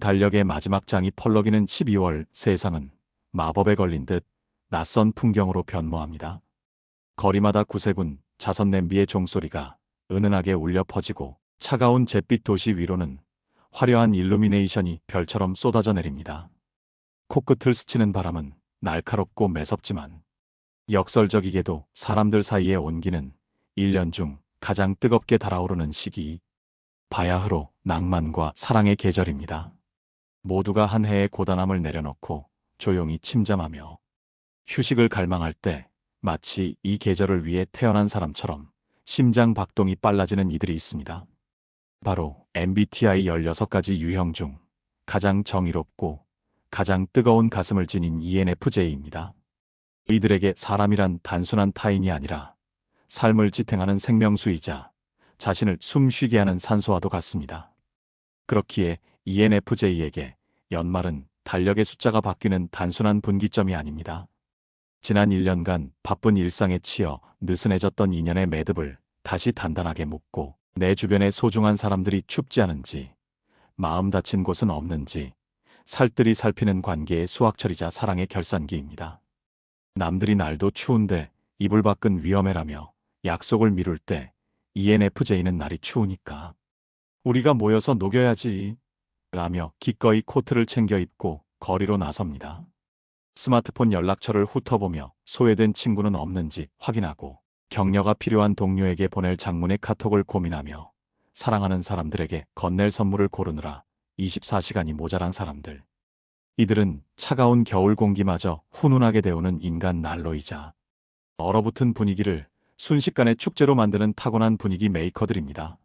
달력의 마지막 장이 펄럭이는 12월, 세상은 마법에 걸린 듯 낯선 풍경으로 변모합니다. 거리마다 구세군 자선 냄비의 종소리가 은은하게 울려 퍼지고 차가운 잿빛 도시 위로는 화려한 일루미네이션이 별처럼 쏟아져 내립니다. 코끝을 스치는 바람은 날카롭고 매섭지만 역설적이게도 사람들 사이에 온기는 1년 중 가장 뜨겁게 달아오르는 시기, 바야흐로 낭만과 사랑의 계절입니다. 모두가 한 해의 고단함을 내려놓고 조용히 침잠하며 휴식을 갈망할 때 마치 이 계절을 위해 태어난 사람처럼 심장 박동이 빨라지는 이들이 있습니다. 바로 MBTI 16가지 유형 중 가장 정의롭고 가장 뜨거운 가슴을 지닌 ENFJ입니다. 이들에게 사람이란 단순한 타인이 아니라 삶을 지탱하는 생명수이자 자신을 숨쉬게 하는 산소와도 같습니다. 그렇기에 ENFJ에게 연말은 달력의 숫자가 바뀌는 단순한 분기점이 아닙니다. 지난 1년간 바쁜 일상에 치여 느슨해졌던 인연의 매듭을 다시 단단하게 묶고 내 주변의 소중한 사람들이 춥지 않은지, 마음 다친 곳은 없는지 살뜰히 살피는 관계의 수확철이자 사랑의 결산기입니다. 남들이 날도 추운데 이불 밖은 위험해라며 약속을 미룰 때 ENFJ는 날이 추우니까 우리가 모여서 녹여야지 라며 기꺼이 코트를 챙겨 입고 거리로 나섭니다. 스마트폰 연락처를 훑어보며 소외된 친구는 없는지 확인하고 격려가 필요한 동료에게 보낼 장문의 카톡을 고민하며 사랑하는 사람들에게 건넬 선물을 고르느라 24시간이 모자란 사람들. 이들은 차가운 겨울 공기마저 훈훈하게 데우는 인간 난로이자 얼어붙은 분위기를 순식간에 축제로 만드는 타고난 분위기 메이커들입니다.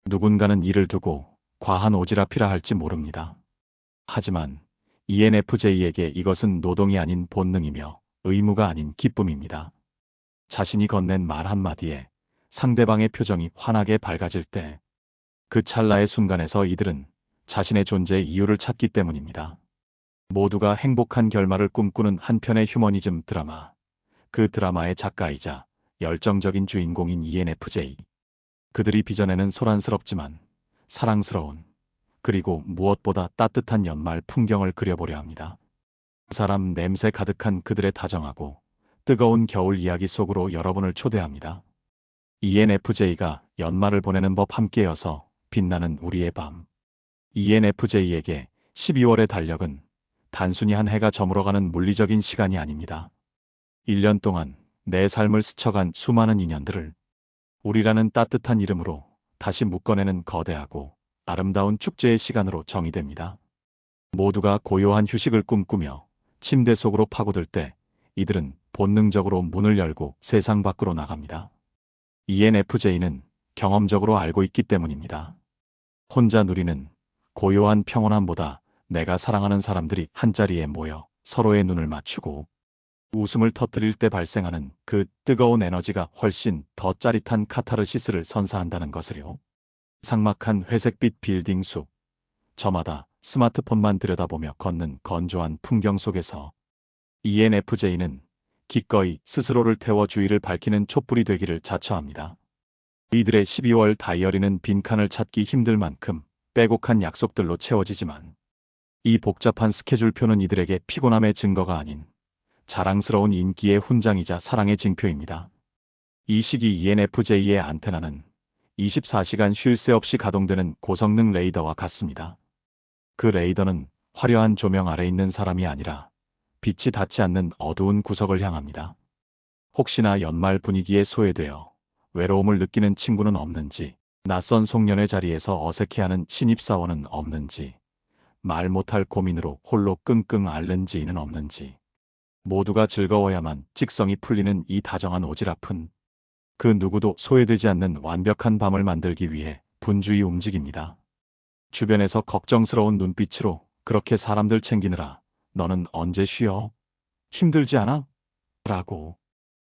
누군가는 이를 두고 과한 오지랖이라 할지 모릅니다. 하지만 ENFJ에게 이것은 노동이 아닌 본능이며 의무가 아닌 기쁨입니다. 자신이 건넨 말 한마디에 상대방의 표정이 환하게 밝아질 때 그 찰나의 순간에서 이들은 자신의 존재의 이유를 찾기 때문입니다. 모두가 행복한 결말을 꿈꾸는 한 편의 휴머니즘 드라마. 그 드라마의 작가이자 열정적인 주인공인 ENFJ. 그들이 빚어내는 소란스럽지만 사랑스러운 그리고 무엇보다 따뜻한 연말 풍경을 그려보려 합니다. 사람 냄새 가득한 그들의 다정하고 뜨거운 겨울 이야기 속으로 여러분을 초대합니다. ENFJ가 연말을 보내는 법 함께여서 빛나는 우리의 밤. ENFJ에게 12월의 달력은 단순히 한 해가 저물어가는 물리적인 시간이 아닙니다. 1년 동안 내 삶을 스쳐간 수많은 인연들을 우리라는 따뜻한 이름으로 다시 묶어내는 거대하고 아름다운 축제의 시간으로 정의됩니다. 모두가 고요한 휴식을 꿈꾸며 침대 속으로 파고들 때 이들은 본능적으로 문을 열고 세상 밖으로 나갑니다. ENFJ는 경험적으로 알고 있기 때문입니다. 혼자 누리는 고요한 평온함보다 내가 사랑하는 사람들이 한자리에 모여 서로의 눈을 맞추고 웃음을 터뜨릴 때 발생하는 그 뜨거운 에너지가 훨씬 더 짜릿한 카타르시스를 선사한다는 것을요. 삭막한 회색빛 빌딩 숲, 저마다 스마트폰만 들여다보며 걷는 건조한 풍경 속에서 ENFJ는 기꺼이 스스로를 태워 주위를 밝히는 촛불이 되기를 자처합니다. 이들의 12월 다이어리는 빈칸을 찾기 힘들 만큼 빼곡한 약속들로 채워지지만 이 복잡한 스케줄표는 이들에게 피곤함의 증거가 아닌 자랑스러운 인기의 훈장이자 사랑의 징표입니다. 이 시기 ENFJ의 안테나는 24시간 쉴 새 없이 가동되는 고성능 레이더와 같습니다. 그 레이더는 화려한 조명 아래 있는 사람이 아니라 빛이 닿지 않는 어두운 구석을 향합니다. 혹시나 연말 분위기에 소외되어 외로움을 느끼는 친구는 없는지, 낯선 송년회 자리에서 어색해하는 신입사원은 없는지, 말 못할 고민으로 홀로 끙끙 앓는지는 없는지, 모두가 즐거워야만 직성이 풀리는 이 다정한 오지랖은 그 누구도 소외되지 않는 완벽한 밤을 만들기 위해 분주히 움직입니다. 주변에서 걱정스러운 눈빛으로 그렇게 사람들 챙기느라 너는 언제 쉬어? 힘들지 않아? 라고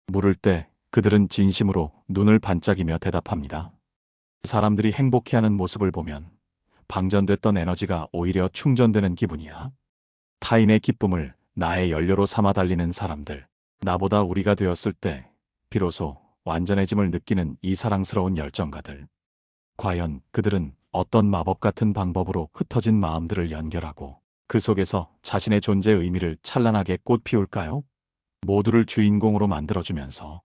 물을 때 그들은 진심으로 눈을 반짝이며 대답합니다. 사람들이 행복해하는 모습을 보면 방전됐던 에너지가 오히려 충전되는 기분이야. 타인의 기쁨을 나의 연료로 삼아 달리는 사람들, 나보다 우리가 되었을 때 비로소 완전해짐을 느끼는 이 사랑스러운 열정가들. 과연 그들은 어떤 마법 같은 방법으로 흩어진 마음들을 연결하고 그 속에서 자신의 존재의 의미를 찬란하게 꽃피울까요? 모두를 주인공으로 만들어주면서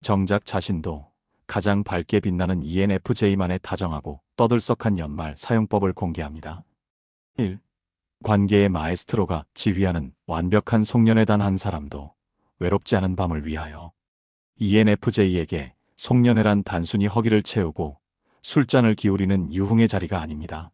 정작 자신도 가장 밝게 빛나는 ENFJ만의 다정하고 떠들썩한 연말 사용법을 공개합니다. 1. 관계의 마에스트로가 지휘하는 완벽한 송년회 단 한 사람도 외롭지 않은 밤을 위하여. ENFJ에게 송년회란 단순히 허기를 채우고 술잔을 기울이는 유흥의 자리가 아닙니다.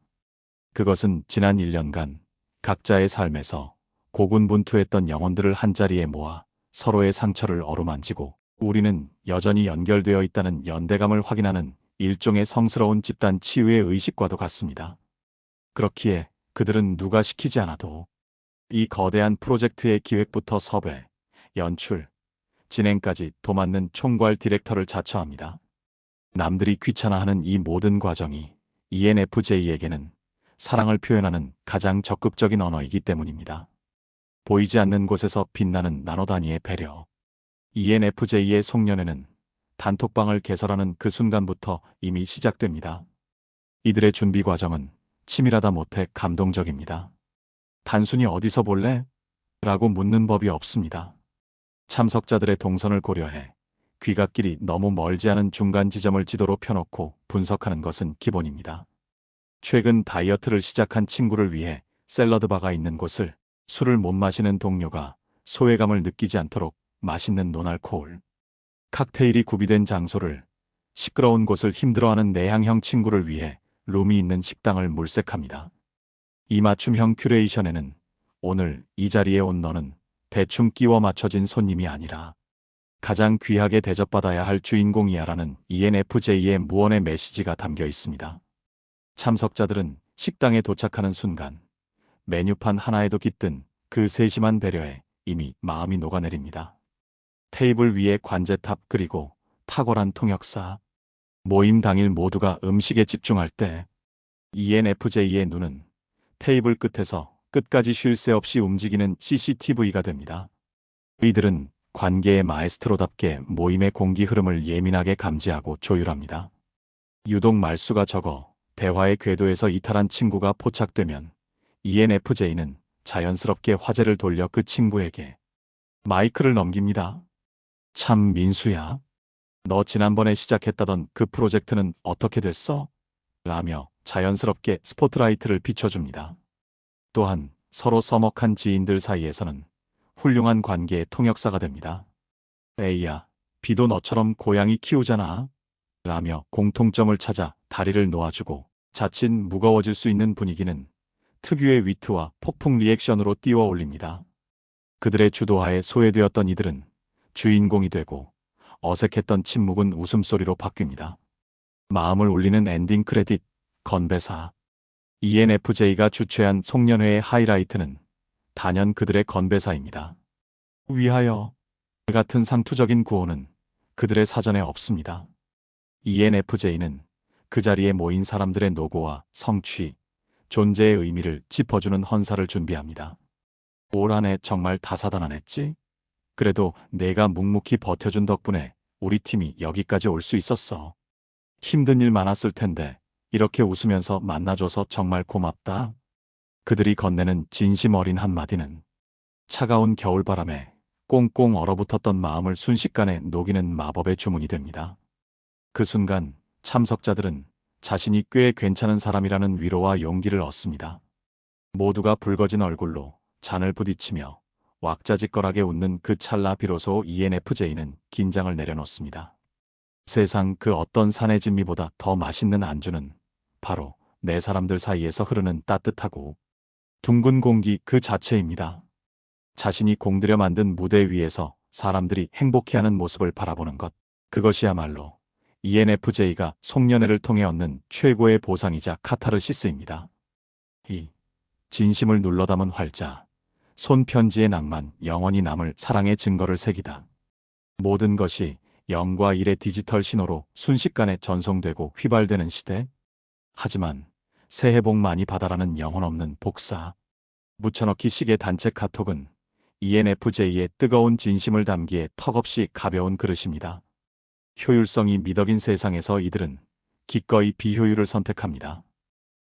그것은 지난 1년간 각자의 삶에서 고군분투했던 영혼들을 한자리에 모아 서로의 상처를 어루만지고 우리는 여전히 연결되어 있다는 연대감을 확인하는 일종의 성스러운 집단 치유의 의식과도 같습니다. 그렇기에 그들은 누가 시키지 않아도 이 거대한 프로젝트의 기획부터 섭외, 연출, 진행까지 도맡는 총괄 디렉터를 자처합니다. 남들이 귀찮아하는 이 모든 과정이 ENFJ에게는 사랑을 표현하는 가장 적극적인 언어이기 때문입니다. 보이지 않는 곳에서 빛나는 나노 단위의 배려. ENFJ의 송년회는 단톡방을 개설하는 그 순간부터 이미 시작됩니다. 이들의 준비 과정은 치밀하다 못해 감동적입니다. 단순히 어디서 볼래? 라고 묻는 법이 없습니다. 참석자들의 동선을 고려해 귀갓길이 너무 멀지 않은 중간 지점을 지도로 펴놓고 분석하는 것은 기본입니다. 최근 다이어트를 시작한 친구를 위해 샐러드바가 있는 곳을, 술을 못 마시는 동료가 소외감을 느끼지 않도록 맛있는 노날코올 칵테일이 구비된 장소를, 시끄러운 곳을 힘들어하는 내향형 친구를 위해 룸이 있는 식당을 물색합니다. 이 맞춤형 큐레이션에는 오늘 이 자리에 온 너는 대충 끼워 맞춰진 손님이 아니라 가장 귀하게 대접받아야 할 주인공이야라는 ENFJ의 무언의 메시지가 담겨 있습니다. 참석자들은 식당에 도착하는 순간 메뉴판 하나에도 깃든 그 세심한 배려에 이미 마음이 녹아내립니다. 테이블 위에 관제탑 그리고 탁월한 통역사. 모임 당일 모두가 음식에 집중할 때 ENFJ의 눈은 테이블 끝에서 끝까지 쉴 새 없이 움직이는 CCTV가 됩니다. 이들은 관계의 마에스트로답게 모임의 공기 흐름을 예민하게 감지하고 조율합니다. 유독 말수가 적어 대화의 궤도에서 이탈한 친구가 포착되면 ENFJ는 자연스럽게 화제를 돌려 그 친구에게 마이크를 넘깁니다. 참 민수야. 너 지난번에 시작했다던 그 프로젝트는 어떻게 됐어? 라며 자연스럽게 스포트라이트를 비춰줍니다. 또한 서로 서먹한 지인들 사이에서는 훌륭한 관계의 통역사가 됩니다. 에이야, 비도 너처럼 고양이 키우잖아. 라며 공통점을 찾아 다리를 놓아주고 자칫 무거워질 수 있는 분위기는 특유의 위트와 폭풍 리액션으로 띄워 올립니다. 그들의 주도하에 소외되었던 이들은 주인공이 되고 어색했던 침묵은 웃음소리로 바뀝니다. 마음을 울리는 엔딩 크레딧, 건배사. ENFJ가 주최한 송년회의 하이라이트는 단연 그들의 건배사입니다. 위하여 같은 상투적인 구호는 그들의 사전에 없습니다. ENFJ는 그 자리에 모인 사람들의 노고와 성취, 존재의 의미를 짚어주는 헌사를 준비합니다. 올 한 해 정말 다사다난했지? 그래도 내가 묵묵히 버텨준 덕분에 우리 팀이 여기까지 올 수 있었어. 힘든 일 많았을 텐데 이렇게 웃으면서 만나줘서 정말 고맙다. 그들이 건네는 진심 어린 한마디는 차가운 겨울바람에 꽁꽁 얼어붙었던 마음을 순식간에 녹이는 마법의 주문이 됩니다. 그 순간 참석자들은 자신이 꽤 괜찮은 사람이라는 위로와 용기를 얻습니다. 모두가 붉어진 얼굴로 잔을 부딪히며 왁자지껄하게 웃는 그 찰나 비로소 ENFJ는 긴장을 내려놓습니다. 세상 그 어떤 산의 진미보다 더 맛있는 안주는 바로 내 사람들 사이에서 흐르는 따뜻하고 둥근 공기 그 자체입니다. 자신이 공들여 만든 무대 위에서 사람들이 행복해하는 모습을 바라보는 것, 그것이야말로 ENFJ가 송년회를 통해 얻는 최고의 보상이자 카타르시스입니다. 이 진심을 눌러 담은 활자, 손편지의 낭만, 영원히 남을 사랑의 증거를 새기다. 모든 것이 0과 1의 디지털 신호로 순식간에 전송되고 휘발되는 시대. 하지만 새해 복 많이 받아라는 영혼 없는 복사. 묻혀넣기 식의 단체 카톡은 ENFJ의 뜨거운 진심을 담기에 턱없이 가벼운 그릇입니다. 효율성이 미덕인 세상에서 이들은 기꺼이 비효율을 선택합니다.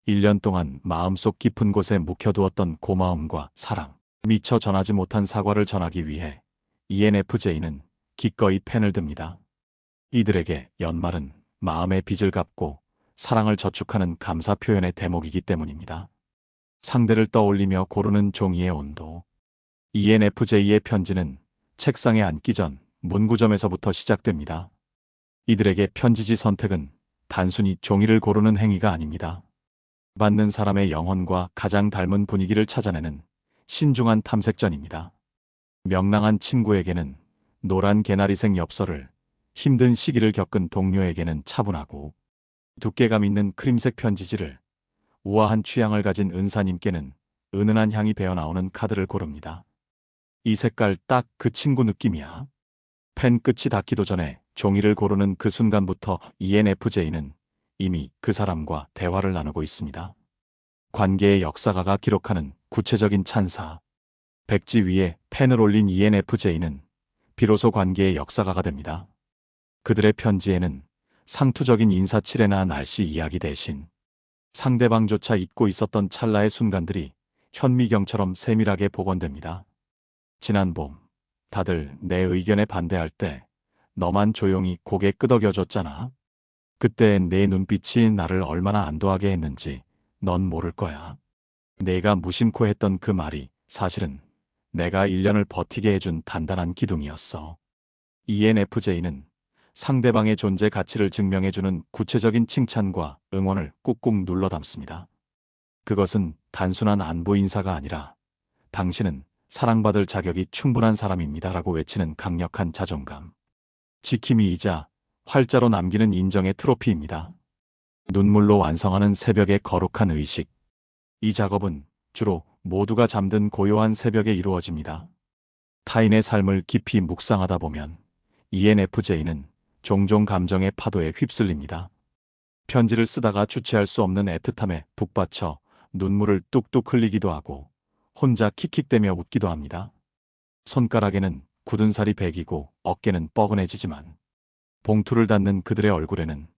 1년 동안 마음속 깊은 곳에 묵혀두었던 고마움과 사랑, 미처 전하지 못한 사과를 전하기 위해 ENFJ는 기꺼이 펜을 듭니다. 이들에게 연말은 마음의 빚을 갚고 사랑을 저축하는 감사 표현의 대목이기 때문입니다. 상대를 떠올리며 고르는 종이의 온도. ENFJ의 편지는 책상에 앉기 전 문구점에서부터 시작됩니다. 이들에게 편지지 선택은 단순히 종이를 고르는 행위가 아닙니다. 받는 사람의 영혼과 가장 닮은 분위기를 찾아내는 신중한 탐색전입니다. 명랑한 친구에게는 노란 개나리색 엽서를, 힘든 시기를 겪은 동료에게는 차분하고 두께감 있는 크림색 편지지를, 우아한 취향을 가진 은사님께는 은은한 향이 배어나오는 카드를 고릅니다. 이 색깔 딱 그 친구 느낌이야. 펜 끝이 닿기도 전에 종이를 고르는 그 순간부터 ENFJ는 이미 그 사람과 대화를 나누고 있습니다. 관계의 역사가가 기록하는 구체적인 찬사. 백지 위에 펜을 올린 ENFJ는 비로소 관계의 역사가가 됩니다. 그들의 편지에는 상투적인 인사치레나 날씨 이야기 대신 상대방조차 잊고 있었던 찰나의 순간들이 현미경처럼 세밀하게 복원됩니다. 지난 봄, 다들 내 의견에 반대할 때 너만 조용히 고개 끄덕여줬잖아. 그때 내 눈빛이 나를 얼마나 안도하게 했는지 넌 모를 거야. 내가 무심코 했던 그 말이 사실은 내가 1년을 버티게 해준 단단한 기둥이었어. ENFJ는 상대방의 존재 가치를 증명해주는 구체적인 칭찬과 응원을 꾹꾹 눌러 담습니다. 그것은 단순한 안부 인사가 아니라 당신은 사랑받을 자격이 충분한 사람입니다라고 외치는 강력한 자존감. 지킴이이자 활자로 남기는 인정의 트로피입니다. 눈물로 완성하는 새벽의 거룩한 의식. 이 작업은 주로 모두가 잠든 고요한 새벽에 이루어집니다. 타인의 삶을 깊이 묵상하다 보면 ENFJ는 종종 감정의 파도에 휩쓸립니다. 편지를 쓰다가 주체할 수 없는 애틋함에 북받쳐 눈물을 뚝뚝 흘리기도 하고 혼자 킥킥대며 웃기도 합니다. 손가락에는 굳은 살이 배기고 어깨는 뻐근해지지만 봉투를 닫는 그들의 얼굴에는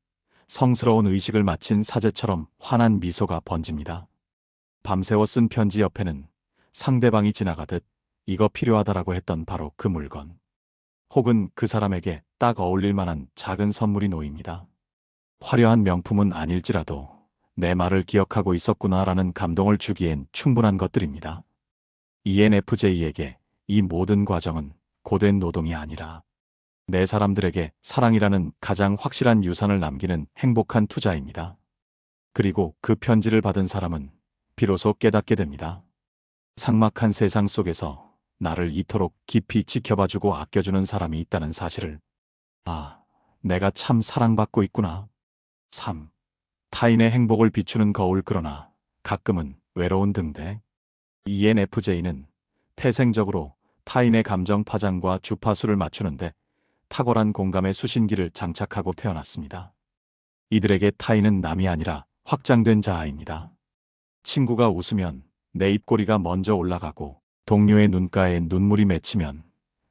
성스러운 의식을 마친 사제처럼 환한 미소가 번집니다. 밤새워 쓴 편지 옆에는 상대방이 지나가듯 이거 필요하다라고 했던 바로 그 물건, 혹은 그 사람에게 딱 어울릴 만한 작은 선물이 놓입니다. 화려한 명품은 아닐지라도 내 말을 기억하고 있었구나라는 감동을 주기엔 충분한 것들입니다. ENFJ에게 이 모든 과정은 고된 노동이 아니라 내 사람들에게 사랑이라는 가장 확실한 유산을 남기는 행복한 투자입니다. 그리고 그 편지를 받은 사람은 비로소 깨닫게 됩니다. 삭막한 세상 속에서 나를 이토록 깊이 지켜봐주고 아껴주는 사람이 있다는 사실을. 아, 내가 참 사랑받고 있구나. 3. 타인의 행복을 비추는 거울. 그러나 가끔은 외로운 등대. ENFJ는 태생적으로 타인의 감정 파장과 주파수를 맞추는데 탁월한 공감의 수신기를 장착하고 태어났습니다. 이들에게 타인은 남이 아니라 확장된 자아입니다. 친구가 웃으면 내 입꼬리가 먼저 올라가고 동료의 눈가에 눈물이 맺히면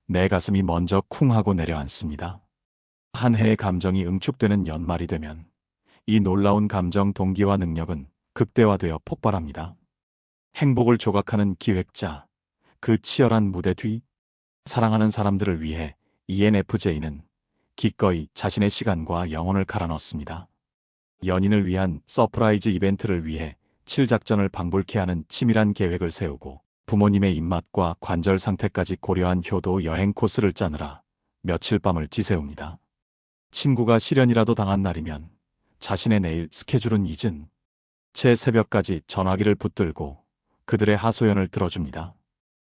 내 가슴이 먼저 쿵 하고 내려앉습니다. 한 해의 감정이 응축되는 연말이 되면 이 놀라운 감정 동기와 능력은 극대화되어 폭발합니다. 행복을 조각하는 기획자, 그 치열한 무대 뒤. 사랑하는 사람들을 위해 ENFJ는 기꺼이 자신의 시간과 영혼을 갈아넣습니다. 연인을 위한 서프라이즈 이벤트를 위해 7작전을 방불케 하는 치밀한 계획을 세우고 부모님의 입맛과 관절 상태까지 고려한 효도 여행 코스를 짜느라 며칠 밤을 지새웁니다. 친구가 실연이라도 당한 날이면 자신의 내일 스케줄은 잊은 채 새벽까지 전화기를 붙들고 그들의 하소연을 들어줍니다.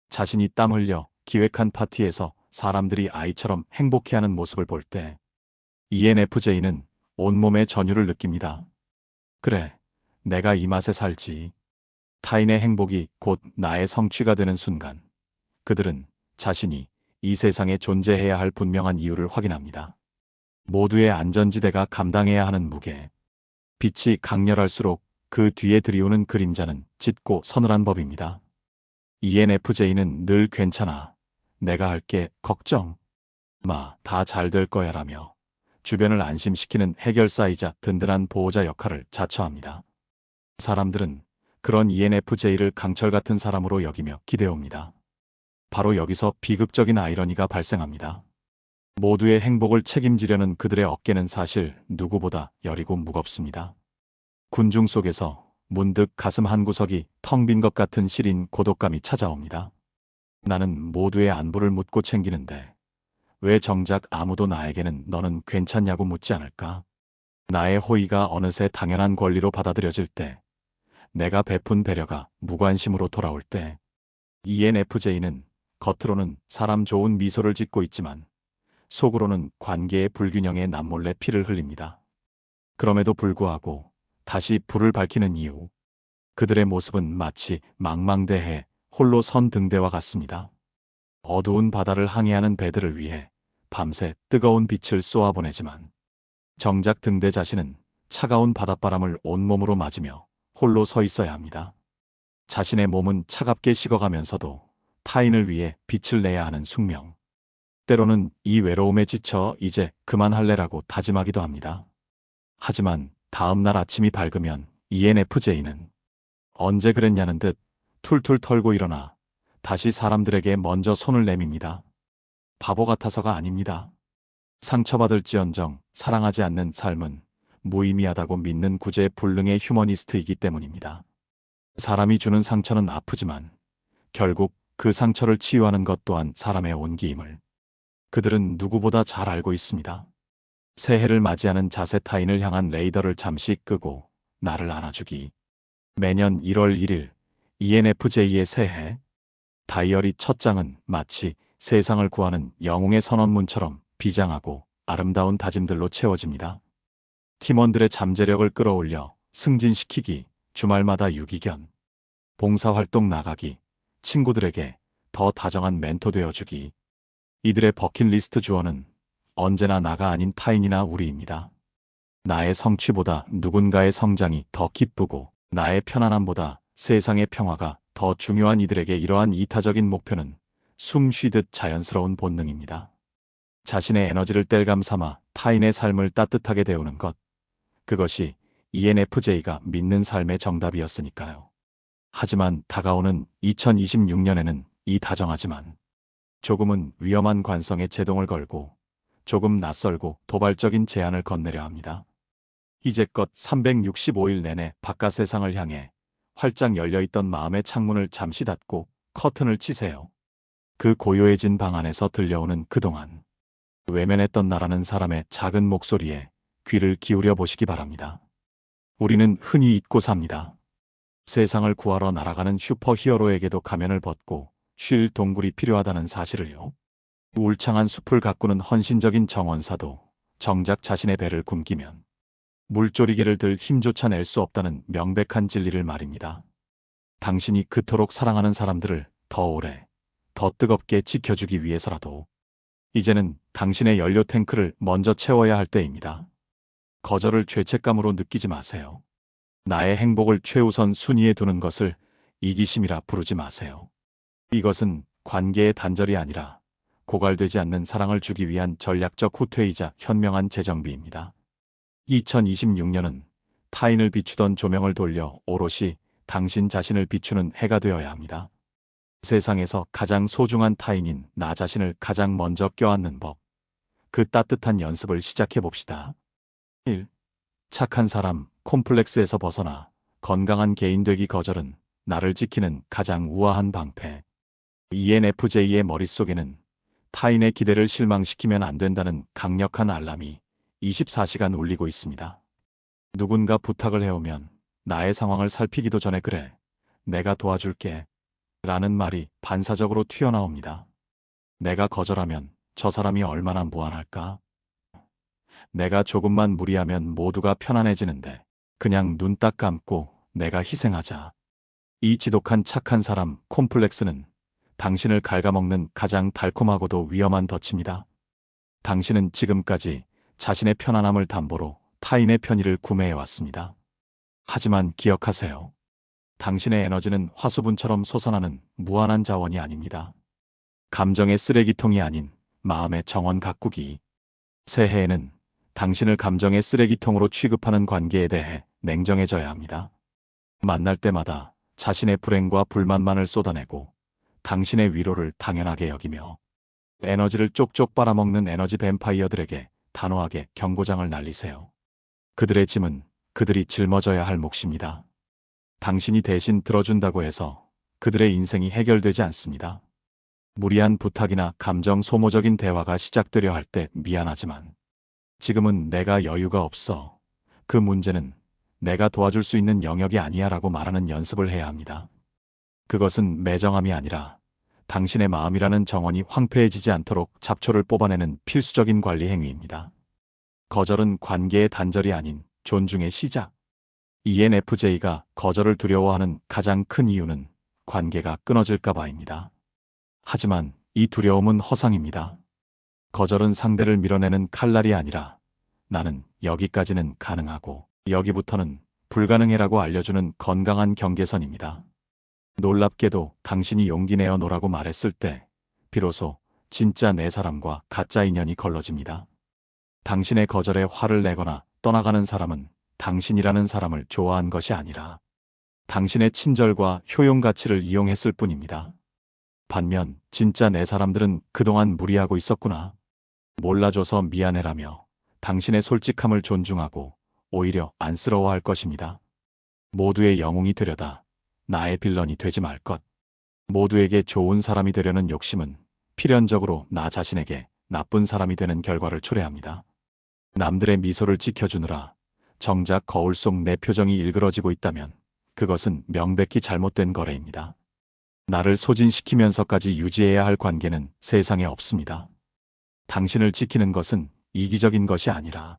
자신이 땀 흘려 기획한 파티에서 사람들이 아이처럼 행복해하는 모습을 볼 때 ENFJ는 온몸의 전율을 느낍니다. 그래, 내가 이 맛에 살지. 타인의 행복이 곧 나의 성취가 되는 순간 그들은 자신이 이 세상에 존재해야 할 분명한 이유를 확인합니다. 모두의 안전지대가 감당해야 하는 무게. 빛이 강렬할수록 그 뒤에 들이오는 그림자는 짙고 서늘한 법입니다. ENFJ는 늘 괜찮아, 내가 할게, 걱정 마, 다 잘 될 거야 라며 주변을 안심시키는 해결사이자 든든한 보호자 역할을 자처합니다. 사람들은 그런 ENFJ를 강철 같은 사람으로 여기며 기대옵니다. 바로 여기서 비극적인 아이러니가 발생합니다. 모두의 행복을 책임지려는 그들의 어깨는 사실 누구보다 여리고 무겁습니다. 군중 속에서 문득 가슴 한구석이 텅 빈 것 같은 시린 고독감이 찾아옵니다. 나는 모두의 안부를 묻고 챙기는데 왜 정작 아무도 나에게는 너는 괜찮냐고 묻지 않을까? 나의 호의가 어느새 당연한 권리로 받아들여질 때, 내가 베푼 배려가 무관심으로 돌아올 때, ENFJ는 겉으로는 사람 좋은 미소를 짓고 있지만 속으로는 관계의 불균형에 남몰래 피를 흘립니다. 그럼에도 불구하고 다시 불을 밝히는 이유, 그들의 모습은 마치 망망대해 홀로 선 등대와 같습니다. 어두운 바다를 항해하는 배들을 위해 밤새 뜨거운 빛을 쏘아보내지만 정작 등대 자신은 차가운 바닷바람을 온몸으로 맞으며 홀로 서 있어야 합니다. 자신의 몸은 차갑게 식어가면서도 타인을 위해 빛을 내야 하는 숙명. 때로는 이 외로움에 지쳐 이제 그만할래라고 다짐하기도 합니다. 하지만 다음 날 아침이 밝으면 ENFJ는 언제 그랬냐는 듯 툴툴 털고 일어나 다시 사람들에게 먼저 손을 내밉니다. 바보 같아서가 아닙니다. 상처받을지언정 사랑하지 않는 삶은 무의미하다고 믿는 구제불능의 휴머니스트이기 때문입니다. 사람이 주는 상처는 아프지만 결국 그 상처를 치유하는 것 또한 사람의 온기임을 그들은 누구보다 잘 알고 있습니다. 새해를 맞이하는 자세 타인을 향한 레이더를 잠시 끄고 나를 안아주기. 매년 1월 1일 ENFJ의 새해 다이어리 첫 장은 마치 세상을 구하는 영웅의 선언문처럼 비장하고 아름다운 다짐들로 채워집니다. 팀원들의 잠재력을 끌어올려 승진시키기, 주말마다 유기견, 봉사활동 나가기, 친구들에게 더 다정한 멘토 되어주기. 이들의 버킷리스트 주어는 언제나 나가 아닌 타인이나 우리입니다. 나의 성취보다 누군가의 성장이 더 기쁘고 나의 편안함보다 세상의 평화가 더 중요한 이들에게 이러한 이타적인 목표는 숨 쉬듯 자연스러운 본능입니다. 자신의 에너지를 땔감 삼아 타인의 삶을 따뜻하게 데우는 것. 그것이 ENFJ가 믿는 삶의 정답이었으니까요. 하지만 다가오는 2026년에는 이 다정하지만 조금은 위험한 관성에 제동을 걸고 조금 낯설고 도발적인 제안을 건네려 합니다. 이제껏 365일 내내 바깥 세상을 향해 활짝 열려있던 마음의 창문을 잠시 닫고 커튼을 치세요. 그 고요해진 방 안에서 들려오는 그동안 외면했던 나라는 사람의 작은 목소리에 귀를 기울여 보시기 바랍니다. 우리는 흔히 잊고 삽니다. 세상을 구하러 날아가는 슈퍼히어로에게도 가면을 벗고 쉴 동굴이 필요하다는 사실을요. 울창한 숲을 가꾸는 헌신적인 정원사도 정작 자신의 배를 굶기면 물조리개를 들 힘조차 낼 수 없다는 명백한 진리를 말입니다. 당신이 그토록 사랑하는 사람들을 더 오래, 더 뜨겁게 지켜주기 위해서라도 이제는 당신의 연료 탱크를 먼저 채워야 할 때입니다. 거절을 죄책감으로 느끼지 마세요. 나의 행복을 최우선 순위에 두는 것을 이기심이라 부르지 마세요. 이것은 관계의 단절이 아니라 고갈되지 않는 사랑을 주기 위한 전략적 후퇴이자 현명한 재정비입니다. 2026년은 타인을 비추던 조명을 돌려 오롯이 당신 자신을 비추는 해가 되어야 합니다. 세상에서 가장 소중한 타인인 나 자신을 가장 먼저 껴안는 법. 그 따뜻한 연습을 시작해 봅시다. 1. 착한 사람 콤플렉스에서 벗어나 건강한 개인 되기 거절은 나를 지키는 가장 우아한 방패. ENFJ의 머릿속에는 타인의 기대를 실망시키면 안 된다는 강력한 알람이 24시간 울리고 있습니다. 누군가 부탁을 해오면 나의 상황을 살피기도 전에 그래, 내가 도와줄게 라는 말이 반사적으로 튀어나옵니다. 내가 거절하면 저 사람이 얼마나 무안할까? 내가 조금만 무리하면 모두가 편안해지는데 그냥 눈 딱 감고 내가 희생하자. 이 지독한 착한 사람 콤플렉스는 당신을 갉아먹는 가장 달콤하고도 위험한 덫입니다. 당신은 지금까지 자신의 편안함을 담보로 타인의 편의를 구매해왔습니다. 하지만 기억하세요. 당신의 에너지는 화수분처럼 솟아나는 무한한 자원이 아닙니다. 감정의 쓰레기통이 아닌 마음의 정원 가꾸기. 새해에는 당신을 감정의 쓰레기통으로 취급하는 관계에 대해 냉정해져야 합니다. 만날 때마다 자신의 불행과 불만만을 쏟아내고 당신의 위로를 당연하게 여기며 에너지를 쪽쪽 빨아먹는 에너지 뱀파이어들에게 단호하게 경고장을 날리세요. 그들의 짐은 그들이 짊어져야 할 몫입니다. 당신이 대신 들어준다고 해서 그들의 인생이 해결되지 않습니다. 무리한 부탁이나 감정 소모적인 대화가 시작되려 할 때 미안하지만 지금은 내가 여유가 없어. 그 문제는 내가 도와줄 수 있는 영역이 아니야 라고 말하는 연습을 해야 합니다. 그것은 매정함이 아니라 당신의 마음이라는 정원이 황폐해지지 않도록 잡초를 뽑아내는 필수적인 관리 행위입니다. 거절은 관계의 단절이 아닌 존중의 시작. ENFJ가 거절을 두려워하는 가장 큰 이유는 관계가 끊어질까 봐입니다. 하지만 이 두려움은 허상입니다. 거절은 상대를 밀어내는 칼날이 아니라 나는 여기까지는 가능하고 여기부터는 불가능해라고 알려주는 건강한 경계선입니다. 놀랍게도 당신이 용기 내어 놓으라고 말했을 때 비로소 진짜 내 사람과 가짜 인연이 걸러집니다. 당신의 거절에 화를 내거나 떠나가는 사람은 당신이라는 사람을 좋아한 것이 아니라 당신의 친절과 효용 가치를 이용했을 뿐입니다. 반면 진짜 내 사람들은 그동안 무리하고 있었구나. 몰라줘서 미안해라며 당신의 솔직함을 존중하고 오히려 안쓰러워할 것입니다. 모두의 영웅이 되려다 나의 빌런이 되지 말 것. 모두에게 좋은 사람이 되려는 욕심은 필연적으로 나 자신에게 나쁜 사람이 되는 결과를 초래합니다. 남들의 미소를 지켜주느라 정작 거울 속 내 표정이 일그러지고 있다면 그것은 명백히 잘못된 거래입니다. 나를 소진시키면서까지 유지해야 할 관계는 세상에 없습니다. 당신을 지키는 것은 이기적인 것이 아니라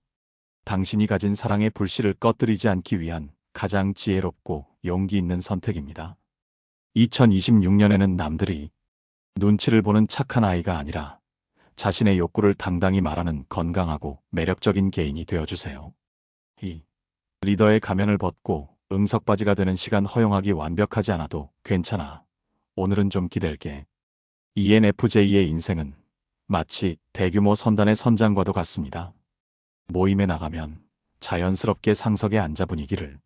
당신이 가진 사랑의 불씨를 꺼뜨리지 않기 위한 가장 지혜롭고 용기 있는 선택입니다. 2026년에는 남들이 눈치를 보는 착한 아이가 아니라 자신의 욕구를 당당히 말하는 건강하고 매력적인 개인이 되어주세요. 이 리더의 가면을 벗고 응석바지가 되는 시간 허용하기 완벽하지 않아도 괜찮아. 오늘은 좀 기댈게. ENFJ의 인생은 마치 대규모 선단의 선장과도 같습니다. 모임에 나가면 자연스럽게 상석에 앉아 분위기를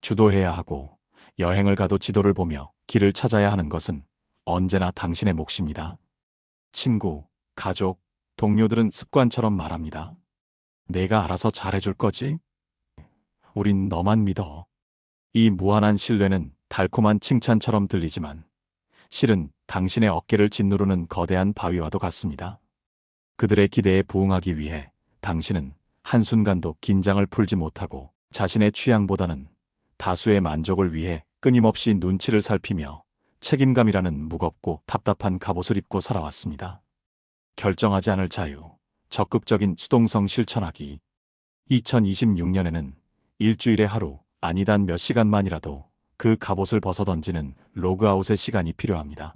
주도해야 하고 여행을 가도 지도를 보며 길을 찾아야 하는 것은 언제나 당신의 몫입니다. 친구, 가족, 동료들은 습관처럼 말합니다. 내가 알아서 잘해줄 거지? 우린 너만 믿어. 이 무한한 신뢰는 달콤한 칭찬처럼 들리지만 실은 당신의 어깨를 짓누르는 거대한 바위와도 같습니다. 그들의 기대에 부응하기 위해 당신은 한순간도 긴장을 풀지 못하고 자신의 취향보다는 다수의 만족을 위해 끊임없이 눈치를 살피며 책임감이라는 무겁고 답답한 갑옷을 입고 살아왔습니다. 결정하지 않을 자유, 적극적인 수동성 실천하기. 2026년에는 일주일에 하루, 아니단 몇 시간만이라도 그 갑옷을 벗어던지는 로그아웃의 시간이 필요합니다.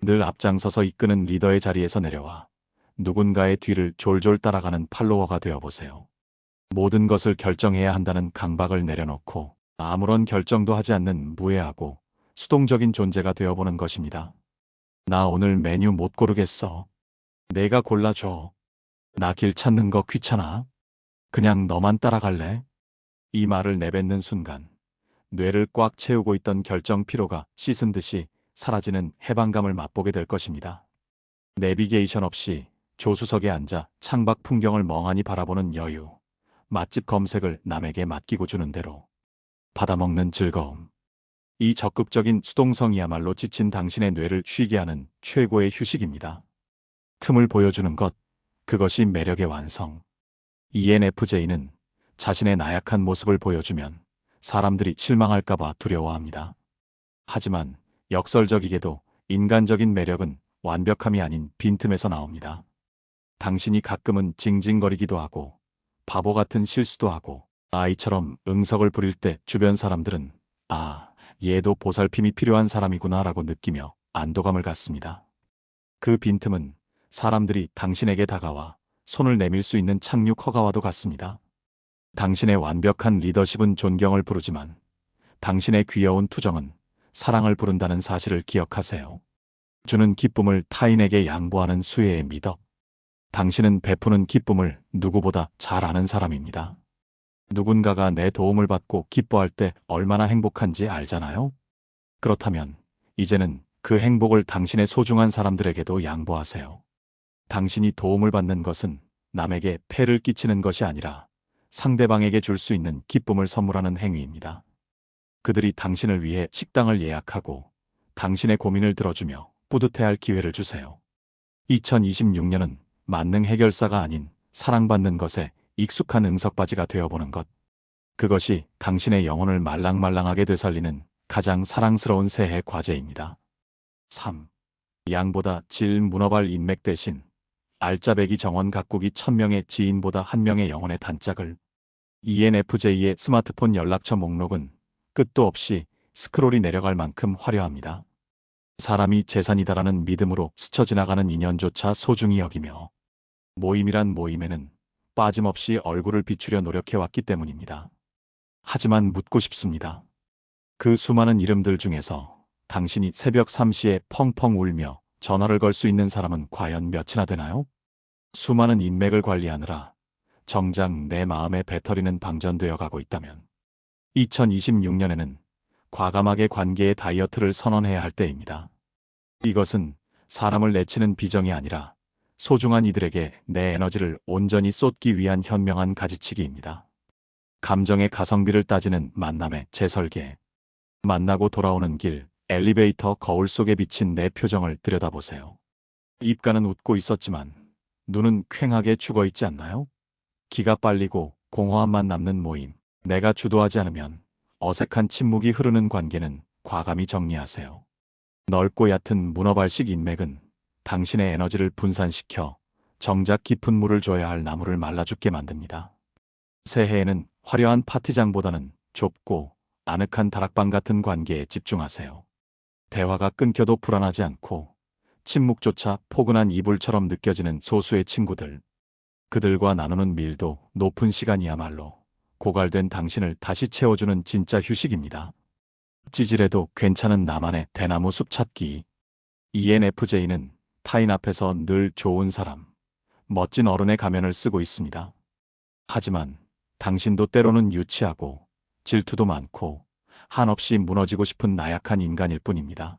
늘 앞장서서 이끄는 리더의 자리에서 내려와 누군가의 뒤를 졸졸 따라가는 팔로워가 되어보세요. 모든 것을 결정해야 한다는 강박을 내려놓고 아무런 결정도 하지 않는 무해하고 수동적인 존재가 되어보는 것입니다. 나 오늘 메뉴 못 고르겠어. 내가 골라줘. 나 길 찾는 거 귀찮아. 그냥 너만 따라갈래? 이 말을 내뱉는 순간 뇌를 꽉 채우고 있던 결정 피로가 씻은 듯이 사라지는 해방감을 맛보게 될 것입니다. 내비게이션 없이 조수석에 앉아 창밖 풍경을 멍하니 바라보는 여유, 맛집 검색을 남에게 맡기고 주는 대로 받아먹는 즐거움. 이 적극적인 수동성이야말로 지친 당신의 뇌를 쉬게 하는 최고의 휴식입니다. 틈을 보여주는 것, 그것이 매력의 완성. ENFJ는 자신의 나약한 모습을 보여주면 사람들이 실망할까봐 두려워합니다. 하지만 역설적이게도 인간적인 매력은 완벽함이 아닌 빈틈에서 나옵니다. 당신이 가끔은 징징거리기도 하고 바보 같은 실수도 하고 아이처럼 응석을 부릴 때 주변 사람들은 아, 얘도 보살핌이 필요한 사람이구나 라고 느끼며 안도감을 갖습니다. 그 빈틈은 사람들이 당신에게 다가와 손을 내밀 수 있는 착륙 허가와도 같습니다. 당신의 완벽한 리더십은 존경을 부르지만 당신의 귀여운 투정은 사랑을 부른다는 사실을 기억하세요. 주는 기쁨을 타인에게 양보하는 수혜의 미덕. 당신은 베푸는 기쁨을 누구보다 잘 아는 사람입니다. 누군가가 내 도움을 받고 기뻐할 때 얼마나 행복한지 알잖아요? 그렇다면 이제는 그 행복을 당신의 소중한 사람들에게도 양보하세요. 당신이 도움을 받는 것은 남에게 폐를 끼치는 것이 아니라 상대방에게 줄 수 있는 기쁨을 선물하는 행위입니다. 그들이 당신을 위해 식당을 예약하고 당신의 고민을 들어주며 뿌듯해할 기회를 주세요. 2026년은 만능 해결사가 아닌 사랑받는 것에 익숙한 응석바지가 되어보는 것. 그것이 당신의 영혼을 말랑말랑하게 되살리는 가장 사랑스러운 새해 과제입니다. 3. 양보다 질 문어발 인맥 대신 알짜배기 정원 가꾸기 1000명의 지인보다 1명의 영혼의 단짝을. ENFJ의 스마트폰 연락처 목록은 끝도 없이 스크롤이 내려갈 만큼 화려합니다. 사람이 재산이다라는 믿음으로 스쳐 지나가는 인연조차 소중히 여기며 모임이란 모임에는 빠짐없이 얼굴을 비추려 노력해왔기 때문입니다. 하지만 묻고 싶습니다. 그 수많은 이름들 중에서 당신이 새벽 3시에 펑펑 울며 전화를 걸 수 있는 사람은 과연 몇이나 되나요? 수많은 인맥을 관리하느라 정작 내 마음의 배터리는 방전되어 가고 있다면 2026년에는 과감하게 관계의 다이어트를 선언해야 할 때입니다. 이것은 사람을 내치는 비정이 아니라 소중한 이들에게 내 에너지를 온전히 쏟기 위한 현명한 가지치기입니다. 감정의 가성비를 따지는 만남의 재설계. 만나고 돌아오는 길, 엘리베이터 거울 속에 비친 내 표정을 들여다보세요. 입가는 웃고 있었지만 눈은 퀭하게 죽어있지 않나요? 기가 빨리고 공허함만 남는 모임. 내가 주도하지 않으면 어색한 침묵이 흐르는 관계는 과감히 정리하세요. 넓고 얕은 문어발식 인맥은 당신의 에너지를 분산시켜 정작 깊은 물을 줘야 할 나무를 말라 죽게 만듭니다. 새해에는 화려한 파티장보다는 좁고 아늑한 다락방 같은 관계에 집중하세요. 대화가 끊겨도 불안하지 않고 침묵조차 포근한 이불처럼 느껴지는 소수의 친구들. 그들과 나누는 밀도 높은 시간이야말로 고갈된 당신을 다시 채워주는 진짜 휴식입니다. 찌질해도 괜찮은 나만의 대나무 숲 찾기. ENFJ는 타인 앞에서 늘 좋은 사람, 멋진 어른의 가면을 쓰고 있습니다. 하지만 당신도 때로는 유치하고 질투도 많고 한없이 무너지고 싶은 나약한 인간일 뿐입니다.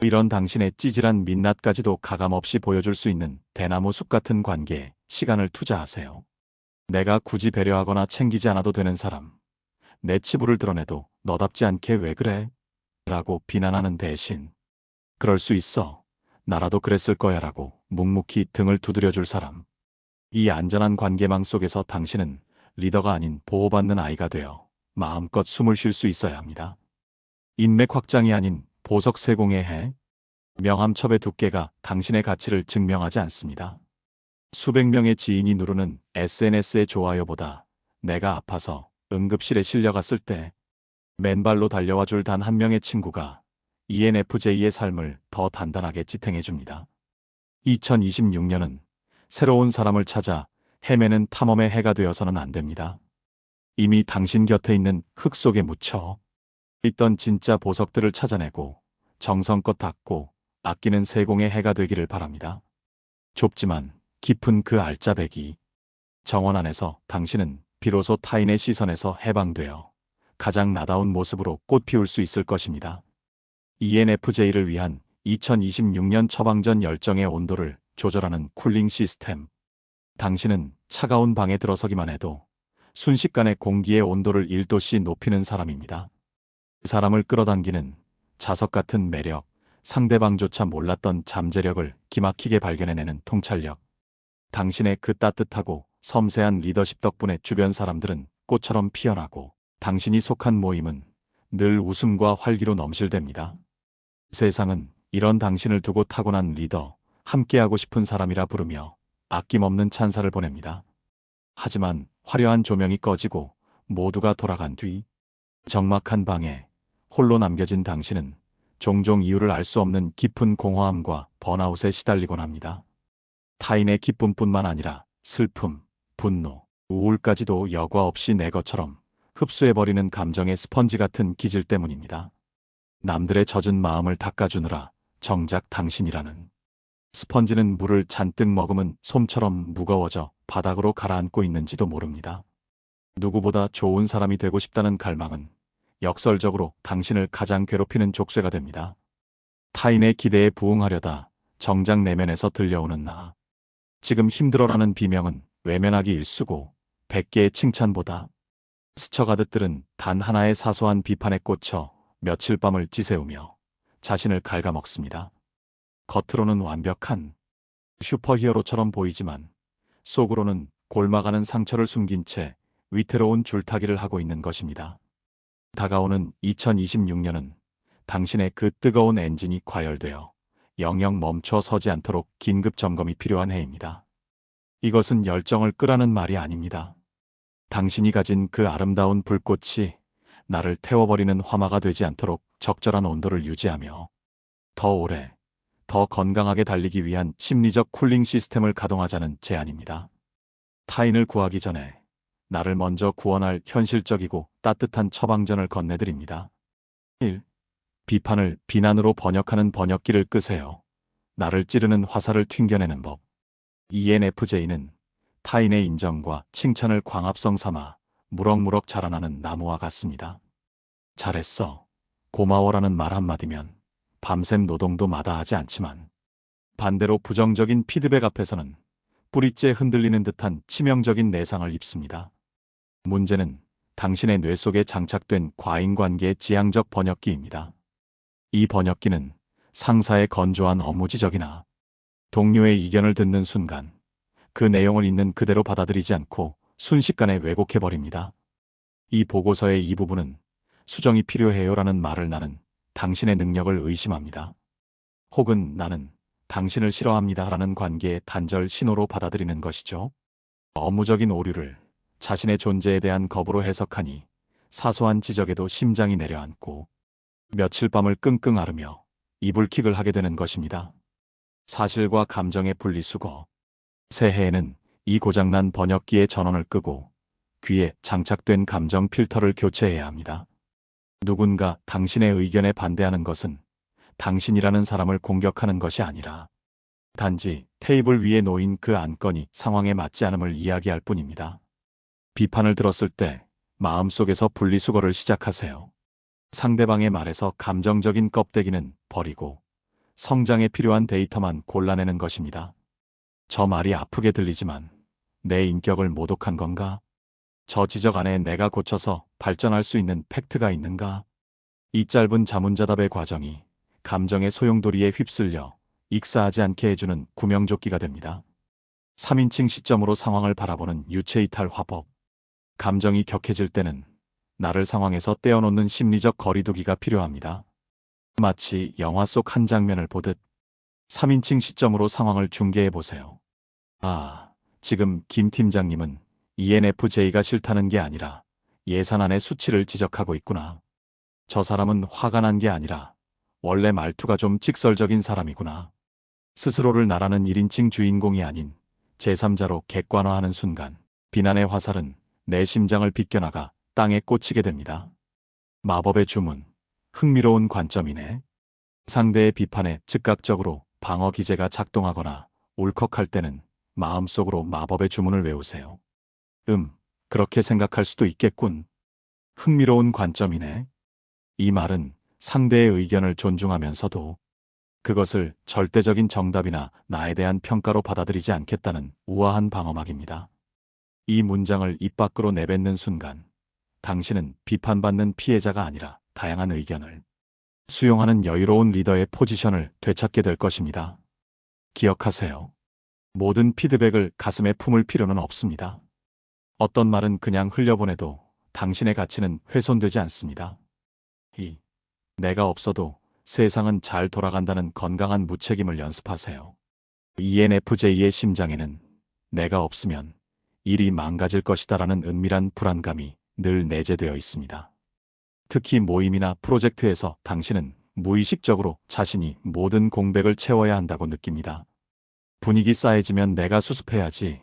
이런 당신의 찌질한 민낯까지도 가감없이 보여줄 수 있는 대나무 숲 같은 관계에 시간을 투자하세요. 내가 굳이 배려하거나 챙기지 않아도 되는 사람. 내 치부를 드러내도 너답지 않게 왜 그래? 라고 비난하는 대신 그럴 수 있어. 나라도 그랬을 거야 라고 묵묵히 등을 두드려줄 사람. 이 안전한 관계망 속에서 당신은 리더가 아닌 보호받는 아이가 되어 마음껏 숨을 쉴 수 있어야 합니다. 인맥 확장이 아닌 보석 세공의 해. 명함첩의 두께가 당신의 가치를 증명하지 않습니다. 수백 명의 지인이 누르는 SNS의 좋아요보다 내가 아파서 응급실에 실려갔을 때 맨발로 달려와 줄 단 한 명의 친구가 ENFJ의 삶을 더 단단하게 지탱해줍니다. 2026년은 새로운 사람을 찾아 헤매는 탐험의 해가 되어서는 안 됩니다. 이미 당신 곁에 있는 흙 속에 묻혀 있던 진짜 보석들을 찾아내고 정성껏 닦고 아끼는 세공의 해가 되기를 바랍니다. 좁지만 깊은 그 알짜배기 정원 안에서 당신은 비로소 타인의 시선에서 해방되어 가장 나다운 모습으로 꽃 피울 수 있을 것입니다. ENFJ를 위한 2026년 처방전 열정의 온도를 조절하는 쿨링 시스템. 당신은 차가운 방에 들어서기만 해도 순식간에 공기의 온도를 1도씩 높이는 사람입니다. 사람을 끌어당기는 자석 같은 매력, 상대방조차 몰랐던 잠재력을 기막히게 발견해내는 통찰력. 당신의 그 따뜻하고 섬세한 리더십 덕분에 주변 사람들은 꽃처럼 피어나고 당신이 속한 모임은 늘 웃음과 활기로 넘실댑니다. 세상은 이런 당신을 두고 타고난 리더, 함께하고 싶은 사람이라 부르며 아낌없는 찬사를 보냅니다. 하지만 화려한 조명이 꺼지고 모두가 돌아간 뒤 적막한 방에 홀로 남겨진 당신은 종종 이유를 알 수 없는 깊은 공허함과 번아웃에 시달리곤 합니다. 타인의 기쁨뿐만 아니라 슬픔, 분노, 우울까지도 여과 없이 내 것처럼 흡수해버리는 감정의 스펀지 같은 기질 때문입니다. 남들의 젖은 마음을 닦아주느라 정작 당신이라는 스펀지는 물을 잔뜩 머금은 솜처럼 무거워져 바닥으로 가라앉고 있는지도 모릅니다. 누구보다 좋은 사람이 되고 싶다는 갈망은 역설적으로 당신을 가장 괴롭히는 족쇄가 됩니다. 타인의 기대에 부응하려다 정작 내면에서 들려오는 나. 지금 힘들어라는 비명은 외면하기 일쑤고 100개의 칭찬보다 스쳐가듯 들은 단 하나의 사소한 비판에 꽂혀 며칠 밤을 지새우며 자신을 갉아먹습니다. 겉으로는 완벽한 슈퍼히어로처럼 보이지만 속으로는 골마가는 상처를 숨긴 채 위태로운 줄타기를 하고 있는 것입니다. 다가오는 2026년은 당신의 그 뜨거운 엔진이 과열되어 영영 멈춰 서지 않도록 긴급 점검이 필요한 해입니다. 이것은 열정을 끄라는 말이 아닙니다. 당신이 가진 그 아름다운 불꽃이 나를 태워버리는 화마가 되지 않도록 적절한 온도를 유지하며 더 오래, 더 건강하게 달리기 위한 심리적 쿨링 시스템을 가동하자는 제안입니다. 타인을 구하기 전에 나를 먼저 구원할 현실적이고 따뜻한 처방전을 건네드립니다. 1. 비판을 비난으로 번역하는 번역기를 끄세요. 나를 찌르는 화살을 튕겨내는 법. ENFJ는 타인의 인정과 칭찬을 광합성 삼아 무럭무럭 자라나는 나무와 같습니다. 잘했어. 고마워라는 말 한마디면 밤샘 노동도 마다하지 않지만 반대로 부정적인 피드백 앞에서는 뿌리째 흔들리는 듯한 치명적인 내상을 입습니다. 문제는 당신의 뇌 속에 장착된 과잉관계의 지향적 번역기입니다. 이 번역기는 상사의 건조한 업무 지적이나 동료의 의견을 듣는 순간 그 내용을 있는 그대로 받아들이지 않고 순식간에 왜곡해버립니다. 이 보고서의 이 부분은 수정이 필요해요라는 말을 나는 당신의 능력을 의심합니다. 혹은 나는 당신을 싫어합니다라는 관계의 단절 신호로 받아들이는 것이죠. 업무적인 오류를 자신의 존재에 대한 거부로 해석하니 사소한 지적에도 심장이 내려앉고 며칠 밤을 끙끙 앓으며 이불킥을 하게 되는 것입니다. 사실과 감정의 분리수거. 새해에는 이 고장난 번역기의 전원을 끄고 귀에 장착된 감정 필터를 교체해야 합니다. 누군가 당신의 의견에 반대하는 것은 당신이라는 사람을 공격하는 것이 아니라 단지 테이블 위에 놓인 그 안건이 상황에 맞지 않음을 이야기할 뿐입니다. 비판을 들었을 때 마음속에서 분리수거를 시작하세요. 상대방의 말에서 감정적인 껍데기는 버리고 성장에 필요한 데이터만 골라내는 것입니다. 저 말이 아프게 들리지만 내 인격을 모독한 건가? 저 지적 안에 내가 고쳐서 발전할 수 있는 팩트가 있는가? 이 짧은 자문자답의 과정이 감정의 소용돌이에 휩쓸려 익사하지 않게 해주는 구명조끼가 됩니다. 3인칭 시점으로 상황을 바라보는 유체이탈 화법. 감정이 격해질 때는 나를 상황에서 떼어놓는 심리적 거리두기가 필요합니다. 마치 영화 속 한 장면을 보듯 3인칭 시점으로 상황을 중계해보세요. 아, 지금 김 팀장님은 ENFJ가 싫다는 게 아니라 예산안의 수치를 지적하고 있구나. 저 사람은 화가 난 게 아니라 원래 말투가 좀 직설적인 사람이구나. 스스로를 나라는 1인칭 주인공이 아닌 제3자로 객관화하는 순간 비난의 화살은 내 심장을 비껴나가 땅에 꽂히게 됩니다. 마법의 주문. 흥미로운 관점이네. 상대의 비판에 즉각적으로 방어 기제가 작동하거나 울컥할 때는 마음속으로 마법의 주문을 외우세요. 그렇게 생각할 수도 있겠군. 흥미로운 관점이네. 이 말은 상대의 의견을 존중하면서도 그것을 절대적인 정답이나 나에 대한 평가로 받아들이지 않겠다는 우아한 방어막입니다. 이 문장을 입 밖으로 내뱉는 순간 당신은 비판받는 피해자가 아니라 다양한 의견을 수용하는 여유로운 리더의 포지션을 되찾게 될 것입니다. 기억하세요. 모든 피드백을 가슴에 품을 필요는 없습니다. 어떤 말은 그냥 흘려보내도 당신의 가치는 훼손되지 않습니다. 내가 없어도 세상은 잘 돌아간다는 건강한 무책임을 연습하세요. ENFJ의 심장에는 내가 없으면 일이 망가질 것이다라는 은밀한 불안감이 늘 내재되어 있습니다. 특히 모임이나 프로젝트에서 당신은 무의식적으로 자신이 모든 공백을 채워야 한다고 느낍니다. 분위기 싸해지면 내가 수습해야지.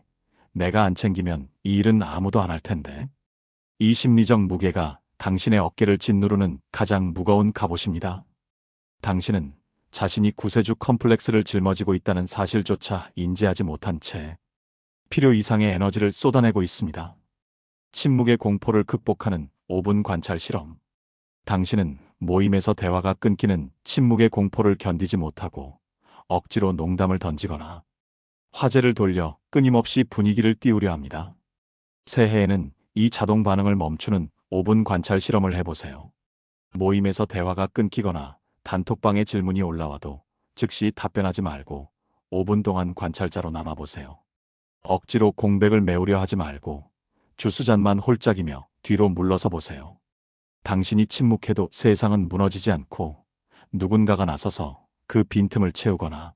내가 안 챙기면 이 일은 아무도 안 할 텐데. 이 심리적 무게가 당신의 어깨를 짓누르는 가장 무거운 갑옷입니다. 당신은 자신이 구세주 컴플렉스를 짊어지고 있다는 사실조차 인지하지 못한 채 필요 이상의 에너지를 쏟아내고 있습니다. 침묵의 공포를 극복하는 5분 관찰 실험. 당신은 모임에서 대화가 끊기는 침묵의 공포를 견디지 못하고 억지로 농담을 던지거나 화제를 돌려 끊임없이 분위기를 띄우려 합니다. 새해에는 이 자동 반응을 멈추는 5분 관찰 실험을 해보세요. 모임에서 대화가 끊기거나 단톡방에 질문이 올라와도 즉시 답변하지 말고 5분 동안 관찰자로 남아보세요. 억지로 공백을 메우려 하지 말고 주수잔만 홀짝이며 뒤로 물러서 보세요. 당신이 침묵해도 세상은 무너지지 않고 누군가가 나서서 그 빈틈을 채우거나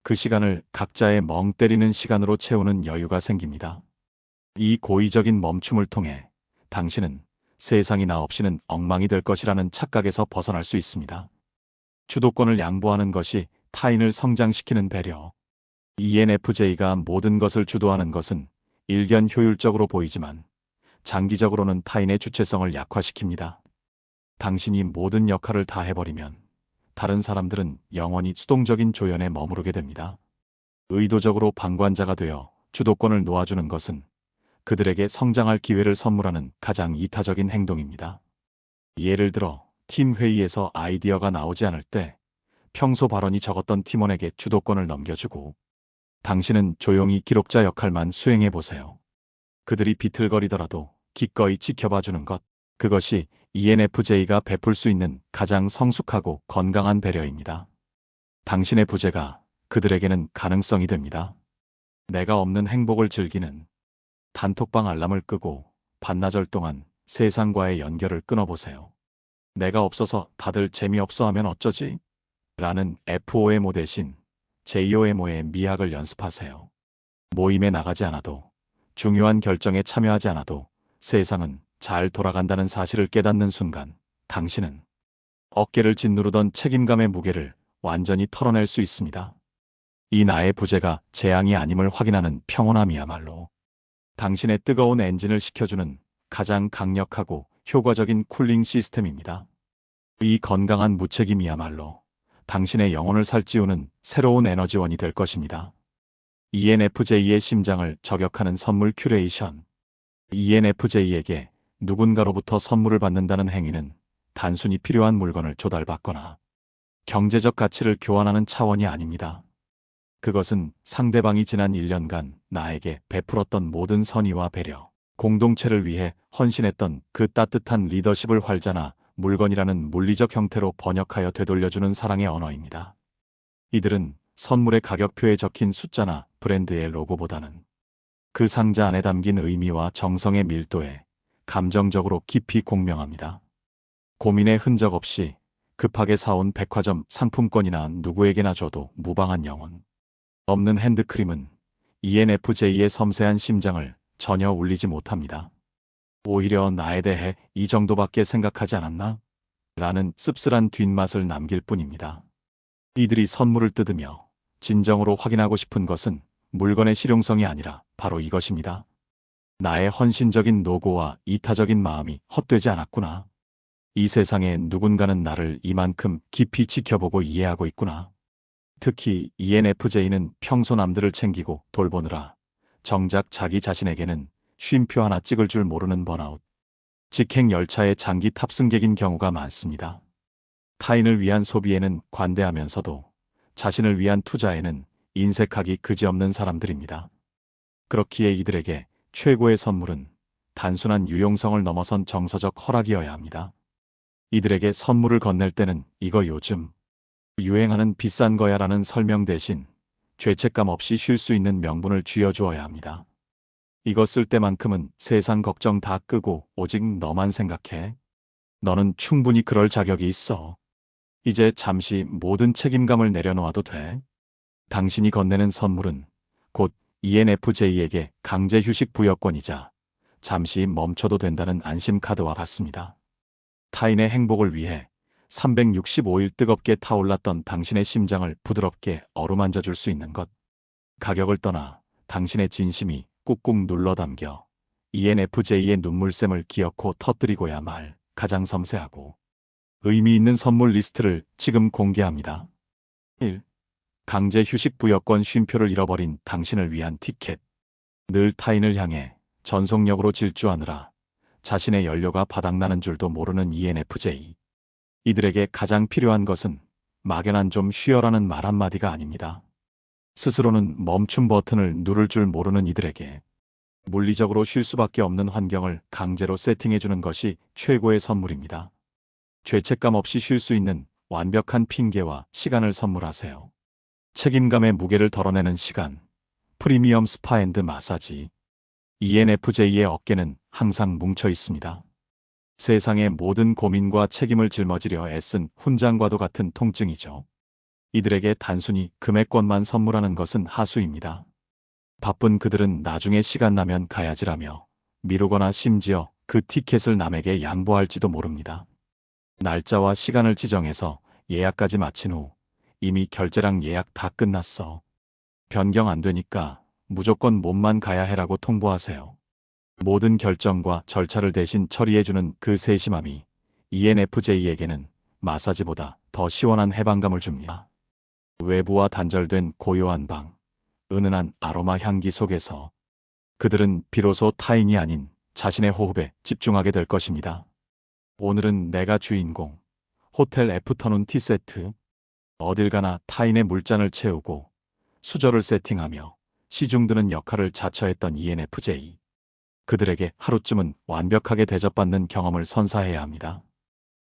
그 시간을 각자의 멍 때리는 시간으로 채우는 여유가 생깁니다. 이 고의적인 멈춤을 통해 당신은 세상이 나 없이는 엉망이 될 것이라는 착각에서 벗어날 수 있습니다. 주도권을 양보하는 것이 타인을 성장시키는 배려. ENFJ가 모든 것을 주도하는 것은 일견 효율적으로 보이지만 장기적으로는 타인의 주체성을 약화시킵니다. 당신이 모든 역할을 다 해버리면 다른 사람들은 영원히 수동적인 조연에 머무르게 됩니다. 의도적으로 방관자가 되어 주도권을 놓아주는 것은 그들에게 성장할 기회를 선물하는 가장 이타적인 행동입니다. 예를 들어 팀 회의에서 아이디어가 나오지 않을 때 평소 발언이 적었던 팀원에게 주도권을 넘겨주고 당신은 조용히 기록자 역할만 수행해 보세요. 그들이 비틀거리더라도 기꺼이 지켜봐 주는 것, 그것이 ENFJ가 베풀 수 있는 가장 성숙하고 건강한 배려입니다. 당신의 부재가 그들에게는 가능성이 됩니다. 내가 없는 행복을 즐기는 단톡방 알람을 끄고 반나절 동안 세상과의 연결을 끊어보세요. 내가 없어서 다들 재미없어 하면 어쩌지? 라는 FOMO 대신 JOMO의 미학을 연습하세요. 모임에 나가지 않아도, 중요한 결정에 참여하지 않아도 세상은 잘 돌아간다는 사실을 깨닫는 순간 당신은 어깨를 짓누르던 책임감의 무게를 완전히 털어낼 수 있습니다. 이 나의 부재가 재앙이 아님을 확인하는 평온함이야말로 당신의 뜨거운 엔진을 식혀주는 가장 강력하고 효과적인 쿨링 시스템입니다. 이 건강한 무책임이야말로 당신의 영혼을 살찌우는 새로운 에너지원이 될 것입니다. ENFJ의 심장을 저격하는 선물 큐레이션. ENFJ에게 누군가로부터 선물을 받는다는 행위는 단순히 필요한 물건을 조달받거나 경제적 가치를 교환하는 차원이 아닙니다. 그것은 상대방이 지난 1년간 나에게 베풀었던 모든 선의와 배려, 공동체를 위해 헌신했던 그 따뜻한 리더십을 활자나 물건이라는 물리적 형태로 번역하여 되돌려주는 사랑의 언어입니다. 이들은 선물의 가격표에 적힌 숫자나 브랜드의 로고보다는 그 상자 안에 담긴 의미와 정성의 밀도에 감정적으로 깊이 공명합니다. 고민의 흔적 없이 급하게 사온 백화점 상품권이나 누구에게나 줘도 무방한 영혼. 없는 핸드크림은 ENFJ의 섬세한 심장을 전혀 울리지 못합니다. 오히려 나에 대해 이 정도밖에 생각하지 않았나? 라는 씁쓸한 뒷맛을 남길 뿐입니다. 이들이 선물을 뜯으며 진정으로 확인하고 싶은 것은 물건의 실용성이 아니라 바로 이것입니다. 나의 헌신적인 노고와 이타적인 마음이 헛되지 않았구나. 이 세상에 누군가는 나를 이만큼 깊이 지켜보고 이해하고 있구나. 특히 ENFJ는 평소 남들을 챙기고 돌보느라 정작 자기 자신에게는 쉼표 하나 찍을 줄 모르는 번아웃, 직행 열차의 장기 탑승객인 경우가 많습니다. 타인을 위한 소비에는 관대하면서도 자신을 위한 투자에는 인색하기 그지없는 사람들입니다. 그렇기에 이들에게 최고의 선물은 단순한 유용성을 넘어선 정서적 허락이어야 합니다. 이들에게 선물을 건넬 때는 이거 요즘 유행하는 비싼 거야라는 설명 대신 죄책감 없이 쉴 수 있는 명분을 쥐어주어야 합니다. 이거 쓸 때만큼은 세상 걱정 다 끄고 오직 너만 생각해. 너는 충분히 그럴 자격이 있어. 이제 잠시 모든 책임감을 내려놓아도 돼. 당신이 건네는 선물은 곧 ENFJ에게 강제 휴식 부여권이자 잠시 멈춰도 된다는 안심카드와 같습니다. 타인의 행복을 위해 365일 뜨겁게 타올랐던 당신의 심장을 부드럽게 어루만져 줄 수 있는 것. 가격을 떠나 당신의 진심이 꾹꾹 눌러 담겨 ENFJ의 눈물샘을 기어코 터뜨리고야 말 가장 섬세하고 의미 있는 선물 리스트를 지금 공개합니다. 1. 강제 휴식 부여권 쉼표를 잃어버린 당신을 위한 티켓. 늘 타인을 향해 전속력으로 질주하느라 자신의 연료가 바닥나는 줄도 모르는 ENFJ. 이들에게 가장 필요한 것은 막연한 좀 쉬어라는 말 한마디가 아닙니다. 스스로는 멈춤 버튼을 누를 줄 모르는 이들에게 물리적으로 쉴 수밖에 없는 환경을 강제로 세팅해주는 것이 최고의 선물입니다. 죄책감 없이 쉴 수 있는 완벽한 핑계와 시간을 선물하세요. 책임감의 무게를 덜어내는 시간, 프리미엄 스파 앤드 마사지. ENFJ의 어깨는 항상 뭉쳐 있습니다. 세상의 모든 고민과 책임을 짊어지려 애쓴 훈장과도 같은 통증이죠. 이들에게 단순히 금액권만 선물하는 것은 하수입니다. 바쁜 그들은 나중에 시간 나면 가야지라며 미루거나 심지어 그 티켓을 남에게 양보할지도 모릅니다. 날짜와 시간을 지정해서 예약까지 마친 후 이미 결제랑 예약 다 끝났어. 변경 안 되니까 무조건 몸만 가야 해라고 통보하세요. 모든 결정과 절차를 대신 처리해주는 그 세심함이 ENFJ에게는 마사지보다 더 시원한 해방감을 줍니다. 외부와 단절된 고요한 방, 은은한 아로마 향기 속에서 그들은 비로소 타인이 아닌 자신의 호흡에 집중하게 될 것입니다. 오늘은 내가 주인공. 호텔 애프터눈 티세트. 어딜 가나 타인의 물잔을 채우고 수저를 세팅하며 시중드는 역할을 자처했던 ENFJ. 그들에게 하루쯤은 완벽하게 대접받는 경험을 선사해야 합니다.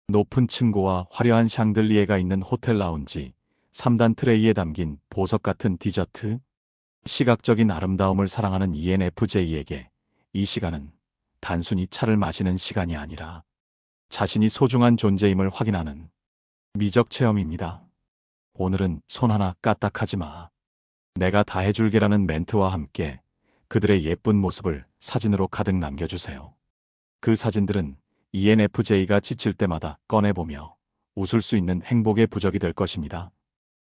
높은 층고와 화려한 샹들리에가 있는 호텔 라운지, 3단 트레이에 담긴 보석 같은 디저트. 시각적인 아름다움을 사랑하는 ENFJ에게 이 시간은 단순히 차를 마시는 시간이 아니라 자신이 소중한 존재임을 확인하는 미적 체험입니다. 오늘은 손 하나 까딱하지 마. 내가 다 해줄게라는 멘트와 함께 그들의 예쁜 모습을 사진으로 가득 남겨주세요. 그 사진들은 ENFJ가 지칠 때마다 꺼내보며 웃을 수 있는 행복의 부적이 될 것입니다.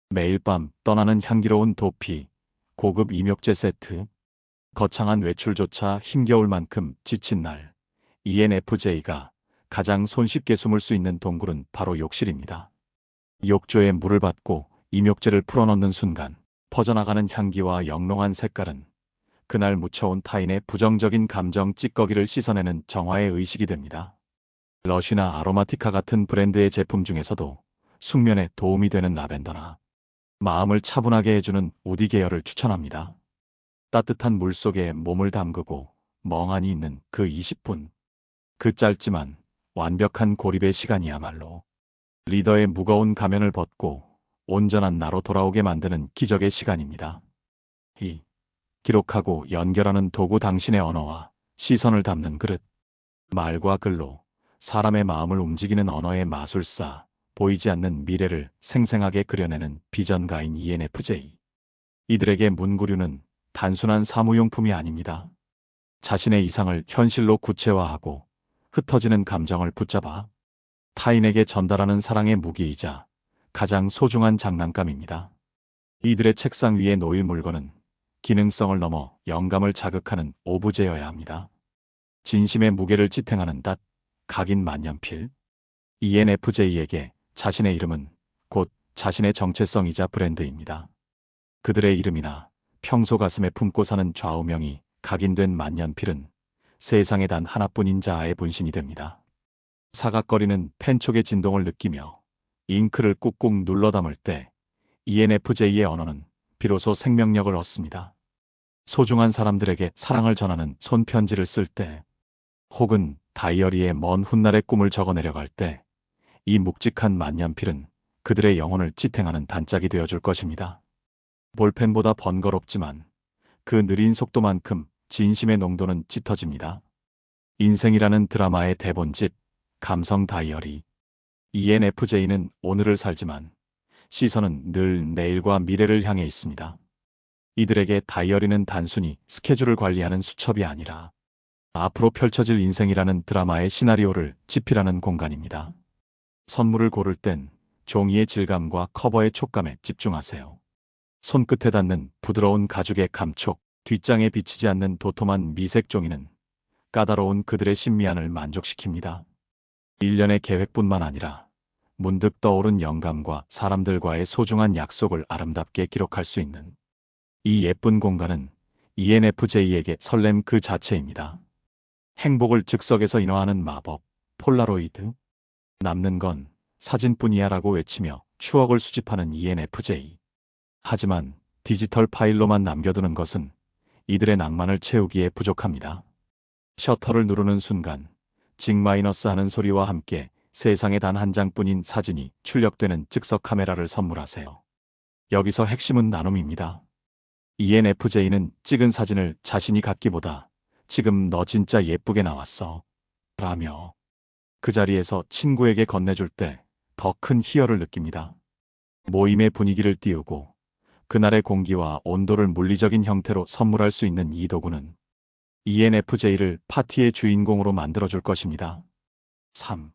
매일 밤 떠나는 향기로운 도피, 고급 입욕제 세트, 거창한 외출조차 힘겨울 만큼 지친 날, ENFJ가 가장 손쉽게 숨을 수 있는 동굴은 바로 욕실입니다. 욕조에 물을 받고 입욕제를 풀어넣는 순간 퍼져나가는 향기와 영롱한 색깔은 그날 묻혀온 타인의 부정적인 감정 찌꺼기를 씻어내는 정화의 의식이 됩니다. 러쉬나 아로마티카 같은 브랜드의 제품 중에서도 숙면에 도움이 되는 라벤더나 마음을 차분하게 해주는 우디 계열을 추천합니다. 따뜻한 물 속에 몸을 담그고 멍하니 있는 그 20분. 그 짧지만 완벽한 고립의 시간이야말로 리더의 무거운 가면을 벗고 온전한 나로 돌아오게 만드는 기적의 시간입니다. 기록하고 연결하는 도구 당신의 언어와 시선을 담는 그릇. 말과 글로 사람의 마음을 움직이는 언어의 마술사. 보이지 않는 미래를 생생하게 그려내는 비전가인 ENFJ. 이들에게 문구류는 단순한 사무용품이 아닙니다. 자신의 이상을 현실로 구체화하고 흩어지는 감정을 붙잡아 타인에게 전달하는 사랑의 무기이자 가장 소중한 장난감입니다. 이들의 책상 위에 놓일 물건은 기능성을 넘어 영감을 자극하는 오브제여야 합니다. 진심의 무게를 지탱하는 각인 만년필. ENFJ에게 자신의 이름은 곧 자신의 정체성이자 브랜드입니다. 그들의 이름이나 평소 가슴에 품고 사는 좌우명이 각인된 만년필은 세상에 단 하나뿐인 자아의 분신이 됩니다. 사각거리는 펜촉의 진동을 느끼며 잉크를 꾹꾹 눌러 담을 때 ENFJ의 언어는 비로소 생명력을 얻습니다. 소중한 사람들에게 사랑을 전하는 손편지를 쓸 때, 혹은 다이어리에 먼 훗날의 꿈을 적어 내려갈 때, 이 묵직한 만년필은 그들의 영혼을 지탱하는 단짝이 되어줄 것입니다. 볼펜보다 번거롭지만 그 느린 속도만큼 진심의 농도는 짙어집니다. 인생이라는 드라마의 대본집, 감성 다이어리. ENFJ는 오늘을 살지만 시선은 늘 내일과 미래를 향해 있습니다. 이들에게 다이어리는 단순히 스케줄을 관리하는 수첩이 아니라 앞으로 펼쳐질 인생이라는 드라마의 시나리오를 집필하는 공간입니다. 선물을 고를 땐 종이의 질감과 커버의 촉감에 집중하세요. 손끝에 닿는 부드러운 가죽의 감촉, 뒷장에 비치지 않는 도톰한 미색 종이는 까다로운 그들의 심미안을 만족시킵니다. 일련의 계획뿐만 아니라 문득 떠오른 영감과 사람들과의 소중한 약속을 아름답게 기록할 수 있는 이 예쁜 공간은 ENFJ에게 설렘 그 자체입니다. 행복을 즉석에서 인화하는 마법, 폴라로이드. 남는 건 사진뿐이야 라고 외치며 추억을 수집하는 ENFJ. 하지만 디지털 파일로만 남겨두는 것은 이들의 낭만을 채우기에 부족합니다. 셔터를 누르는 순간 징- 하는 소리와 함께 세상에 단 한 장뿐인 사진이 출력되는 즉석 카메라를 선물하세요. 여기서 핵심은 나눔입니다. ENFJ는 찍은 사진을 자신이 갖기보다 지금 너 진짜 예쁘게 나왔어 라며 그 자리에서 친구에게 건네줄 때 더 큰 희열을 느낍니다. 모임의 분위기를 띄우고 그날의 공기와 온도를 물리적인 형태로 선물할 수 있는 이 도구는 ENFJ를 파티의 주인공으로 만들어줄 것입니다. 3.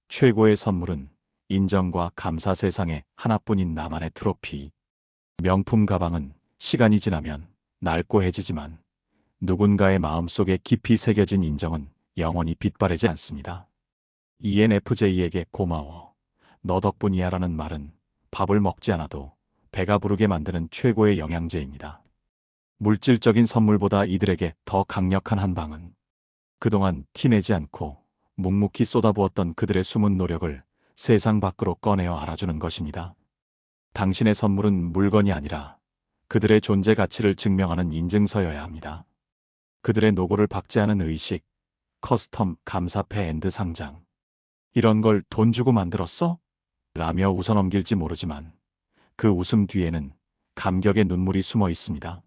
최고의 선물은 인정과 감사. 세상에 하나뿐인 나만의 트로피. 명품 가방은 시간이 지나면 낡고해지지만 누군가의 마음속에 깊이 새겨진 인정은 영원히 빛바래지 않습니다. ENFJ에게 고마워. 너 덕분이야 라는 말은 밥을 먹지 않아도 배가 부르게 만드는 최고의 영양제입니다. 물질적인 선물보다 이들에게 더 강력한 한 방은 그동안 티내지 않고 묵묵히 쏟아부었던 그들의 숨은 노력을 세상 밖으로 꺼내어 알아주는 것입니다. 당신의 선물은 물건이 아니라 그들의 존재 가치를 증명하는 인증서여야 합니다. 그들의 노고를 박제하는 의식, 커스텀 감사패 앤드 상장. 이런 걸 돈 주고 만들었어? 라며 웃어넘길지 모르지만 그 웃음 뒤에는 감격의 눈물이 숨어 있습니다.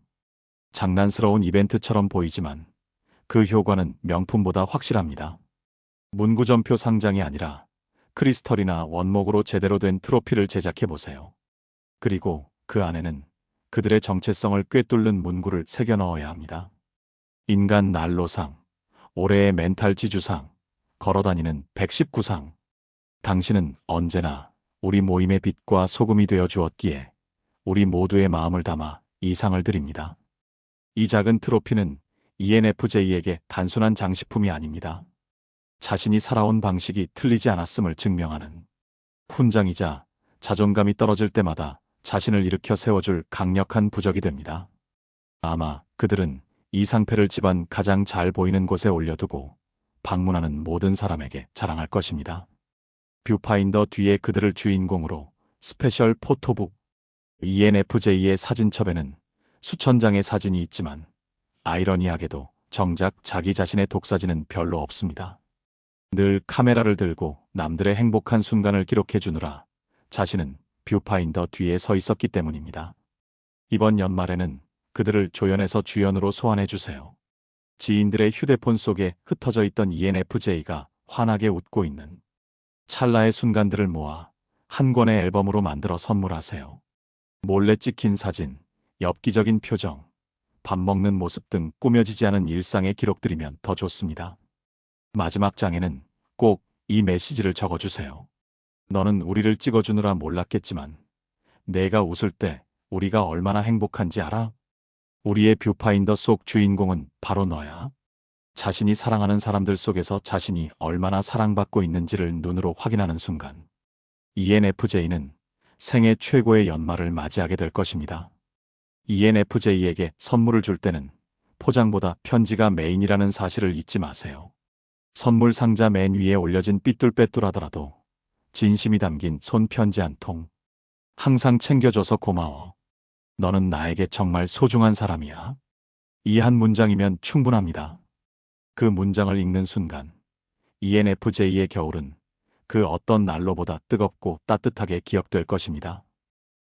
장난스러운 이벤트처럼 보이지만 그 효과는 명품보다 확실합니다. 문구점표 상장이 아니라 크리스털이나 원목으로 제대로 된 트로피를 제작해보세요. 그리고 그 안에는 그들의 정체성을 꿰뚫는 문구를 새겨 넣어야 합니다. 인간 난로상, 올해의 멘탈 지주상, 걸어다니는 119상. 당신은 언제나 우리 모임의 빛과 소금이 되어 주었기에 우리 모두의 마음을 담아 이 상을 드립니다. 이 작은 트로피는 ENFJ에게 단순한 장식품이 아닙니다. 자신이 살아온 방식이 틀리지 않았음을 증명하는 훈장이자 자존감이 떨어질 때마다 자신을 일으켜 세워줄 강력한 부적이 됩니다. 아마 그들은 이 상패를 집안 가장 잘 보이는 곳에 올려두고 방문하는 모든 사람에게 자랑할 것입니다. 뷰파인더 뒤에 그들을 주인공으로 스페셜 포토북. ENFJ의 사진첩에는 수천 장의 사진이 있지만 아이러니하게도 정작 자기 자신의 독사진은 별로 없습니다. 늘 카메라를 들고 남들의 행복한 순간을 기록해 주느라 자신은 뷰파인더 뒤에 서 있었기 때문입니다. 이번 연말에는 그들을 조연에서 주연으로 소환해 주세요. 지인들의 휴대폰 속에 흩어져 있던 ENFJ가 환하게 웃고 있는 찰나의 순간들을 모아 한 권의 앨범으로 만들어 선물하세요. 몰래 찍힌 사진, 엽기적인 표정, 밥 먹는 모습 등 꾸며지지 않은 일상의 기록들이면 더 좋습니다. 마지막 장에는 꼭 이 메시지를 적어주세요. 너는 우리를 찍어주느라 몰랐겠지만 내가 웃을 때 우리가 얼마나 행복한지 알아? 우리의 뷰파인더 속 주인공은 바로 너야. 자신이 사랑하는 사람들 속에서 자신이 얼마나 사랑받고 있는지를 눈으로 확인하는 순간 ENFJ는 생애 최고의 연말을 맞이하게 될 것입니다. ENFJ에게 선물을 줄 때는 포장보다 편지가 메인이라는 사실을 잊지 마세요. 선물 상자 맨 위에 올려진 삐뚤빼뚤하더라도 진심이 담긴 손편지 한 통. 항상 챙겨줘서 고마워. 너는 나에게 정말 소중한 사람이야. 이 한 문장이면 충분합니다. 그 문장을 읽는 순간 ENFJ의 겨울은 그 어떤 난로보다 뜨겁고 따뜻하게 기억될 것입니다.